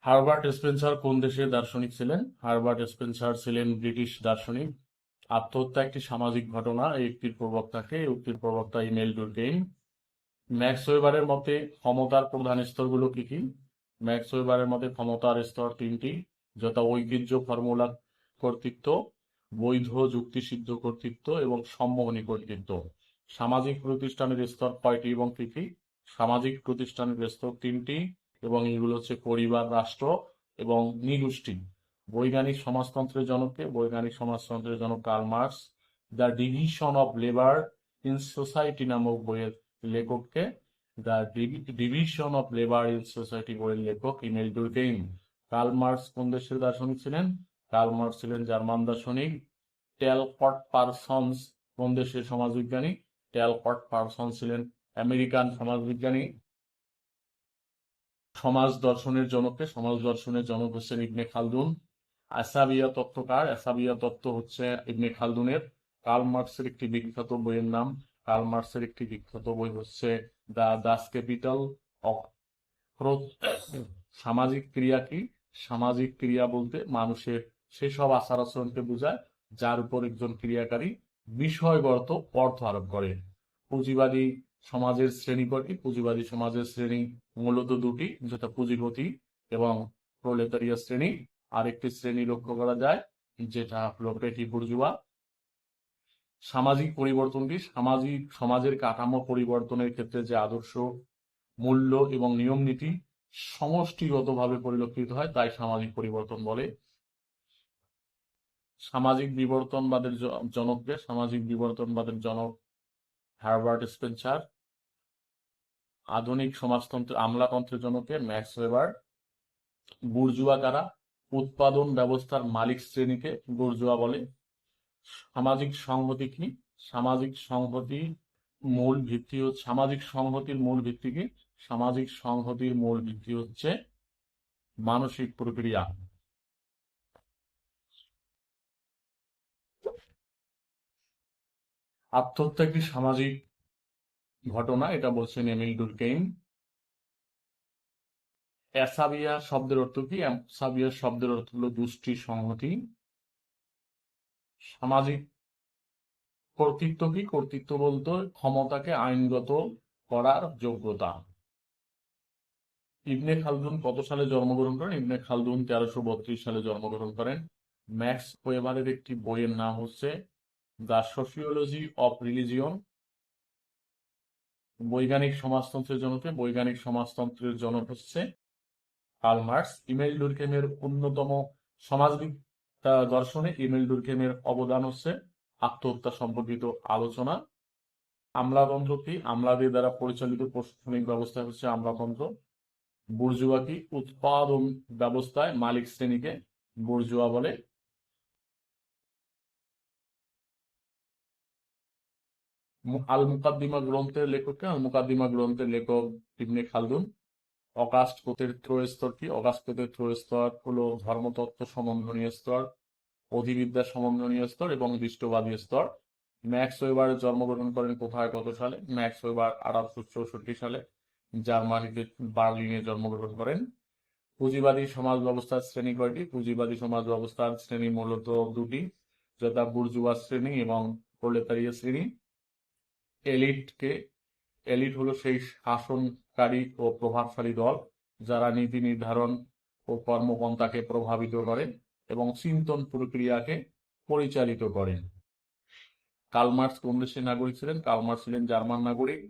Herbert Spencer কোন দেশের দার্শনিক ছিলেন? হারবার্ট স্পেন্সার ছিলেন ব্রিটিশ দার্শনিক। আত্মহত্যা একটি সামাজিক ঘটনা, এই উক্তির প্রবক্তাকে? এই উক্তির প্রবক্তা ইমেল ডুরকেইম। ম্যাক্স ওয়েবারের মতে ক্ষমতার প্রধান স্তরগুলো কি কি? ম্যাক্স ওয়েবারের মতে ক্ষমতার স্তর তিনটি, যথা ঐতিহ্য, ফর্মুলা কর্তৃত্ব, বৈধ যুক্তিসিদ্ধ কর্তৃত্ব এবং সম্মোহনী কর্তৃত্ব। সামাজিক প্রতিষ্ঠানের স্তর কয়টি এবং কি কি? সামাজিক প্রতিষ্ঠানের স্তর তিনটি এবং এগুলো হচ্ছে পরিবার, রাষ্ট্র এবং নৃগোষ্ঠী। বৈজ্ঞানিক সমাজতন্ত্রের জনককে? বৈজ্ঞানিক সমাজতন্ত্রের জনক Karl Marx. The division of labour in society নামক বইয়ের লেখককে? The division of labour in society বইয়ের লেখক ইমেল ডুরকেইম। কার্ল মার্কস কোন দেশের দার্শনিক ছিলেন? কার্ল মার্কস ছিলেন জার্মান দার্শনিক। ট্যালকট পারসন্স কোন দেশের সমাজবিজ্ঞানী? ট্যালকট পারসন্স ছিলেন আমেরিকান সমাজবিজ্ঞানী। সমাজ দর্শনের জনককে? সমাজ দর্শনের জনক হচ্ছেন ইবনে খালদুন। আসাবিয়া তত্ত্বকার? আসাবিয়া তত্ত্ব হচ্ছে ইবনে খালদুনের। কার্ল মার্কসের একটি বিখ্যাত বইয়ের নাম? কার্ল মার্কসের একটি বিখ্যাত বই হচ্ছে দ্য দাস ক্যাপিটাল। সামাজিক ক্রিয়া কি? সামাজিক ক্রিয়া বলতে মানুষের সেসব আচার আচরণকে বোঝায় যার উপর একজন ক্রিয়াকারী বিষয়গত অর্থ আরোপ করে। পুঁজিবাদী সমাজের শ্রেণী কয়টি? পুঁজিবাদী সমাজের শ্রেণী মূলত দুটি, যেটা পুঁজিপতি এবং প্রলেতারিয়া শ্রেণী। আরেকটি শ্রেণী লক্ষ্য করা যায় যেটা হলো পেটি বুর্জুয়া। সামাজিক পরিবর্তন কি? সমাজের কাঠামো পরিবর্তনের ক্ষেত্রে যে আদর্শ, মূল্য এবং নিয়ম নীতি সমষ্টিগতভাবে পরিলক্ষিত হয় তাই সামাজিক পরিবর্তন বলে। সামাজিক বিবর্তনবাদের জনককে? সামাজিক বিবর্তনবাদের জনক হারবার্ট স্পেন্সার। আধুনিক সমাজতন্ত্র আমলাতন্ত্রের জনকে? Max weber. বুর্জুয়া কারা? উৎপাদন ব্যবস্থার মালিক শ্রেণীকে বুর্জুয়া বলে। সামাজিক সংহতি কি? সামাজিক সংহতির মূল ভিত্তি হচ্ছে সামাজিক সংহতির মূল ভিত্তি কি? সামাজিক সংহতির মূল ভিত্তি হচ্ছে মানসিক প্রক্রিয়া। আত্মহত্যা একটি সামাজিক ঘটনা, এটা বলছেন এমিল ডুরকেইম। অ্যাসাবিয়া শব্দের অর্থ কি? অ্যাসাবিয়া শব্দের অর্থ হলো দুষ্টি, সংহতি। সামাজিক কর্তৃত্ব কি? কর্তৃত্ব বলতে ক্ষমতাকে আইনগত করার যোগ্যতা। ইবনে খালদুন কত সালে জন্মগ্রহণ করেন? ইবনে খালদুন 1332 সালে জন্মগ্রহণ করেন। ম্যাক্স ওয়েবারের একটি বইয়ের নাম হচ্ছে দ্য সোশিওলজি অফ রিলিজিয়ন। বৈজ্ঞানিক সমাজতন্ত্রের জনকে? বৈজ্ঞানিক সমাজতন্ত্রের জনক হচ্ছে কার্ল মার্কস। ইমেল ডুরকেইমের অন্যতম সমাজবিদ দর্শনে ইমেল ডুরকেইমের অবদান হচ্ছে আত্মহত্যা সম্পর্কিত আলোচনা। আমলাতন্ত্র কি? আমলাদের দ্বারা পরিচালিত প্রশাসনিক ব্যবস্থা হচ্ছে আমলাতন্ত্র। বুর্জুয়া কি? উৎপাদন ব্যবস্থায় মালিক শ্রেণীকে বুর্জুয়া বলে। আল মুকাদ্দিমা গ্রন্থের লেখককে? আল মুকাদ্দিমা গ্রন্থের লেখক ইবনে খালদুন। অগাস্ট কোতের ত্রয়স্তর কি? অগাস্ট কোতের ত্রয়স্তর হলো ধর্মতত্ত্ব সমন্বনীয় স্তর, অধিবিদ্যা সমন্বনীয় স্তর এবং দৃষ্টবাদী স্তর। ম্যাক্স ওয়েবার জন্মগ্রহণ করেন কোথায়, কত সালে? ম্যাক্স ওয়েবার 1864 সালে জার্মানিতে বার্লিনে জন্মগ্রহণ করেন। পুঁজিবাদী সমাজ ব্যবস্থার শ্রেণী কয়টি? পুঁজিবাদী সমাজ ব্যবস্থার শ্রেণী মূলত দুটি, যথা বুর্জুয়া শ্রেণী এবং প্রলেতারিয়া শ্রেণী। এলিটকে? এলিট হলো সেই শাসনকারী ও প্রভাবশালী দল যারা নীতি নির্ধারণ ও কর্মপন্থাকে প্রভাবিত করে এবং চিন্তন প্রক্রিয়াকে পরিচালিত করে। কার্ল মার্কস কোন দেশের নাগরিক ছিলেন? কার্ল মার্কস ছিলেন জার্মান নাগরিক।